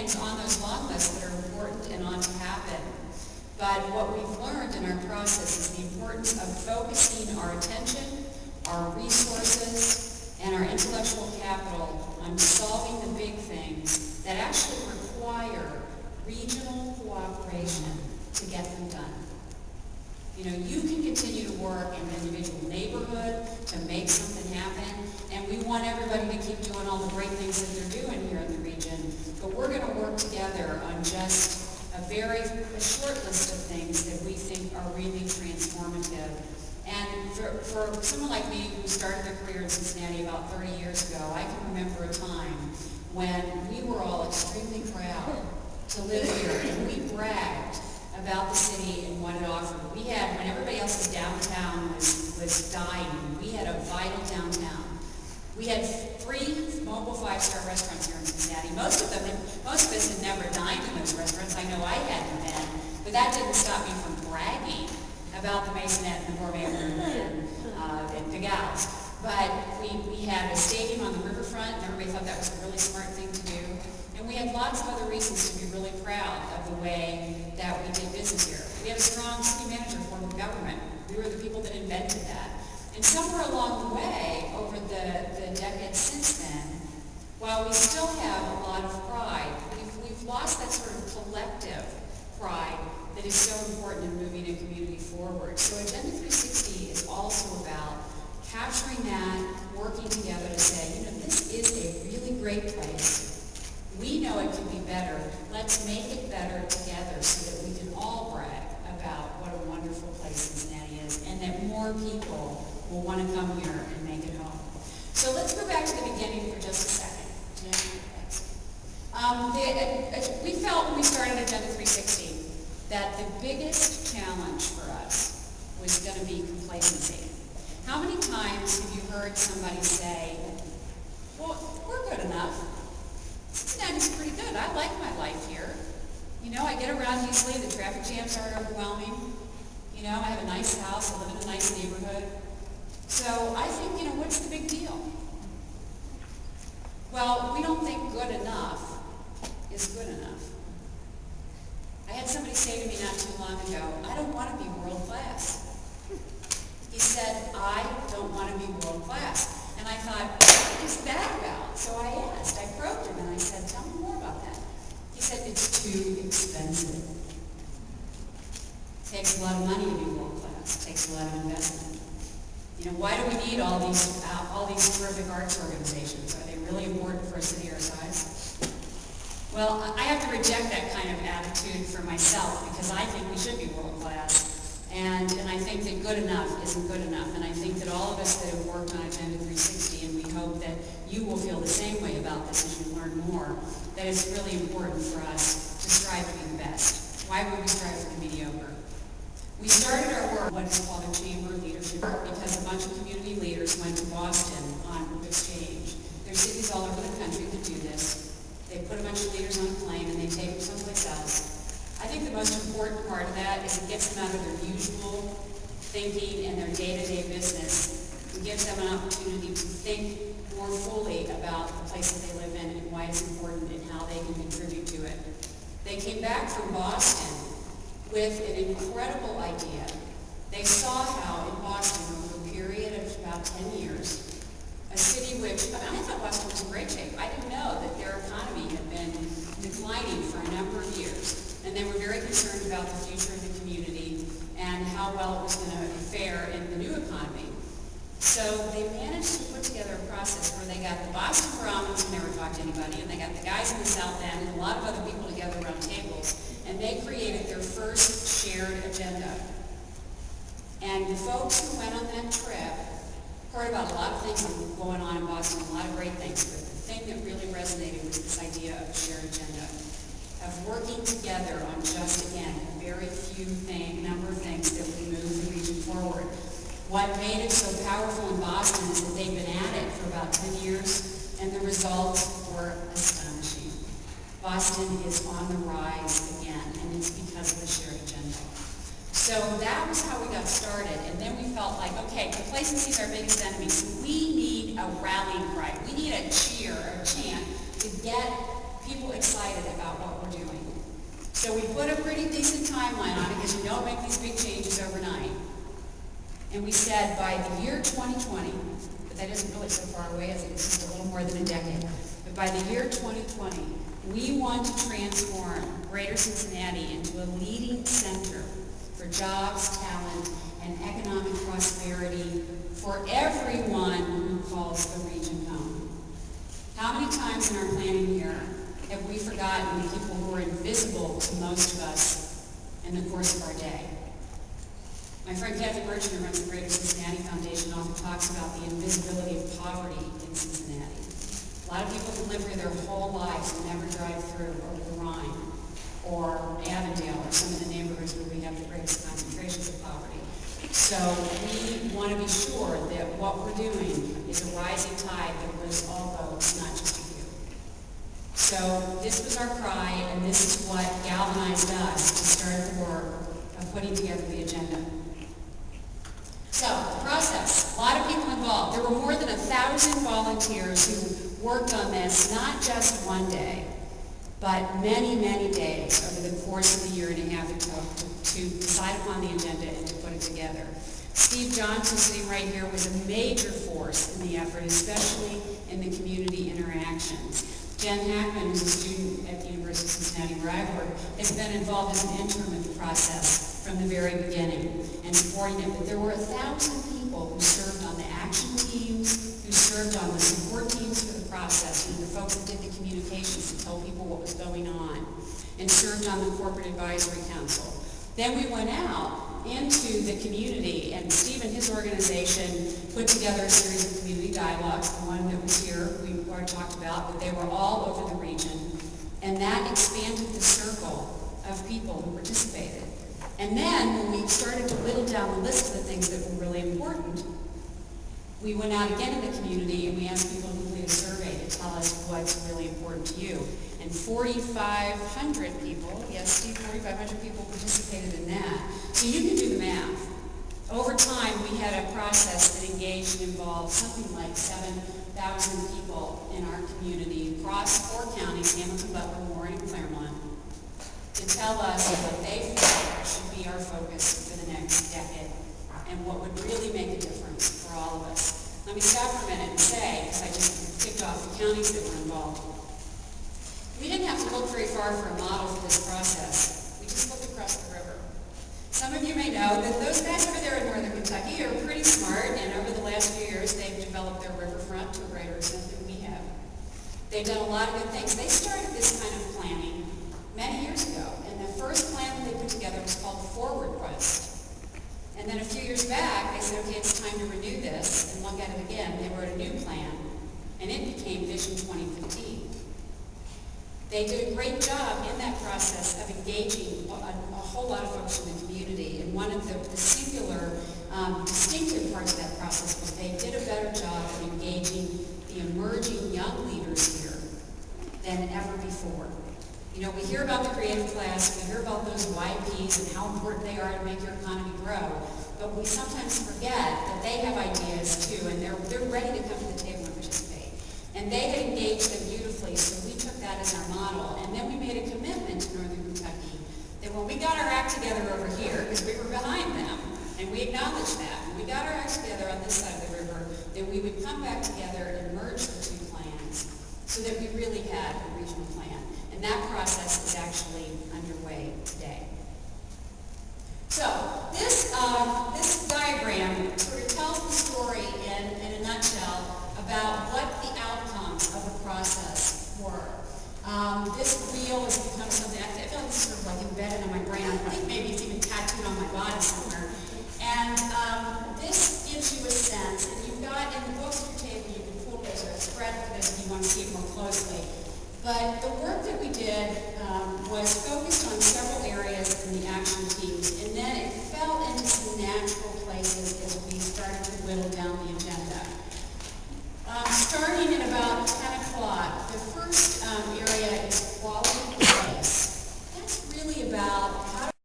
things on those long lists that are important and ought to happen. But what we've learned in our process is the importance of focusing our attention, our resources, and our intellectual capital on solving the big things that actually require regional cooperation to get them done. You know, you can continue to work in an individual neighborhood to make something happen, and we want everybody to keep doing all the great things that they're doing here in the region, but we're going to work together on just a short list of things that we think are really transformative. And for someone like me who started a career in Cincinnati about 30 years ago, I can remember a time when we were all extremely proud to live here, and we bragged about the city and what it offered. We had, when everybody else's downtown was dying, we had a vital downtown. We had 3 mobile 5-star restaurants here in Cincinnati. Most of us had never dined in those restaurants. I know I hadn't been, but that didn't stop me from bragging about the Masonette and the Gourmet Room and Big Al's. But we had a stadium on the riverfront, and everybody thought that was a really smart thing to do. And we had lots of other reasons to be really proud of the way that we did business here. We had a strong city manager form of government. We were the people that invented that. And somewhere along the way, over the decades since then, while we still have a lot of pride, we've lost that sort of collective pride that is so important in moving a community forward. So Agenda 360 is also about capturing that, working together to say, you know, this is a really great place. We know it can be better. Let's make it better together so that we can all brag about what a wonderful place Cincinnati is, and that more people will want to come here and make it home. So let's go back to the beginning for just a second. We felt when we started Agenda 360 that the biggest challenge for us was going to be complacency. How many times have you heard somebody say, well, we're good enough. Cincinnati's pretty good. I like my life here. You know, I get around easily. The traffic jams aren't overwhelming. You know, I have a nice house. I live in a nice neighborhood. So I think, you know, what's the big deal? Well, we don't think good enough is good enough. I had somebody say to me not too long ago, I don't want to be world class. He said, I don't want to be world class. And I thought, what is that about? So I asked, I probed him, and I said, tell me more about that. He said, it's too expensive. It takes a lot of money to be world class. It takes a lot of investment. You know, why do we need all these terrific arts organizations? Are they really important for a city our size? Well, I have to reject that kind of attitude for myself because I think we should be world class. And I think that good enough isn't good enough. And I think that all of us that have worked on Agenda 360, and we hope that you will feel the same way about this as you learn more, that it's really important for us to strive to be the best. Why would we strive for the mediocre? We started our work what is called a chamber leadership because a bunch of community leaders went to Boston on exchange. There's cities all over the country that do this. They put a bunch of leaders on a plane and they take them someplace else. I think the most important part of that is it gets them out of their usual thinking and their day-to-day business. It gives them an opportunity to think more fully about the place that they live in and why it's important and how they can contribute to it. They came back from Boston with an incredible idea. They saw how in Boston, over a period of about 10 years, a city which, I thought Boston was in great shape. I didn't know that their economy had been declining for a number of years. And they were very concerned about the future of the community and how well it was going to fare in the new economy. So they managed to put together a process where they got the Boston Brahmins who never talked to anybody, and they got the guys in the South End and a lot of other people together around tables, and they created their first shared agenda. And the folks who went on that trip heard about a lot of things going on in Boston, a lot of great things, but the thing that really resonated was this idea of a shared agenda, of working together on just, again, a very few number of things that would move the region forward. What made it so powerful in Boston is that they've been at it for about 10 years, and the results were astonishing. Boston is on the rise again, and it's because of the shared agenda. So that was how we got started, and then we felt like, okay, complacency is our biggest enemy, so we need a rallying cry. We need a cheer, or a chant, to get people excited about what we're doing. So we put a pretty decent timeline on it, because you don't make these big changes overnight. And we said by the year 2020, but that isn't really so far away, I think it's just a little more than a decade, but by the year 2020, we want to transform Greater Cincinnati into a leading center for jobs, talent, and economic prosperity for everyone who calls the region home. How many times in our planning year have we forgotten the people who are invisible to most of us in the course of our day? My friend Kathy Merchant, who runs the Greater Cincinnati Foundation, often talks about the invisibility of poverty in Cincinnati. A lot of people who live here their whole lives and never drive through over the Rhine or Avondale or some of the neighborhoods where we have the greatest concentrations of poverty. So we want to be sure that what we're doing is a rising tide that lifts all boats, not just a few. So this was our cry, and this is what galvanized us to start the work of putting together the agenda. So, the process, a lot of people involved. There were more than 1,000 volunteers who worked on this, not just one day, but many, many days over the course of the year and a half it took to decide upon the agenda and to put it together. Steve Johnson, sitting right here, was a major force in the effort, especially in the community interactions. Jen Hackman, who's a student at the University of Cincinnati where I work, has been involved as an intern with the process from the very beginning and supporting it. But there were 1,000 people who served on the action teams, who served on the support teams for the process, the folks that did the communications to tell people what was going on, and served on the corporate advisory council. Then we went out into the community, and Steve and his organization put together a series of community dialogues. The one that was here, we already talked about, but they were all over the region, and that expanded the circle of people who participated. And then, when we started to whittle down the list of the things that were really important, we went out again in the community and we asked people to complete a survey to tell us what's really important to you. And 4,500 people, yes, Steve, 4,500 people participated in that. So you can do the math. Over time, we had a process that engaged and involved something like 7,000 people in our community across 4 counties, Hamilton, Butler, Warren, and Claremont, to tell us what they felt should be our focus for the next decade and what would really make a difference for all of us. Let me stop for a minute and say, because I just ticked off the counties that were involved, we didn't have to look very far for a model for this process. We just looked across the river. Some of you may know that those guys over there in northern Kentucky are pretty smart, and over the last few years they've developed their riverfront to a greater extent than we have. They've done a lot of good things. They started this kind of planning many years ago, and the first plan that they put together was called Forward Quest. And then a few years back, they said, okay, it's time to renew this and look at it again. They wrote a new plan, and it became Vision 2015. They did a great job in that process of engaging a whole lot of folks in the community. And one of the singular distinctive parts of that process was they did a better job of engaging the emerging young leaders here than ever before. You know, we hear about the creative class, we hear about those YPs and how important they are to make your economy grow, but we sometimes forget that they have ideas too, and they're ready to come to the table and participate. And they had engaged them beautifully, so we took that as our model. And then we made a commitment to Northern Kentucky that when we got our act together over here, because we were behind them, and we acknowledged that, when we got our act together on this side of the river, that we would come back together and merge the 2 plans so that we really had a regional plan. And that process is actually underway today. So this diagram sort of tells the story in a nutshell about what the outcomes of the process were. This wheel has become something, I feel like it's sort of like embedded in my brain. I think maybe it's even tattooed on my body somewhere. And this gives you a sense, and you've got in the books at your table, you can pull this or spread for this if you want to see it more closely. But the work that we did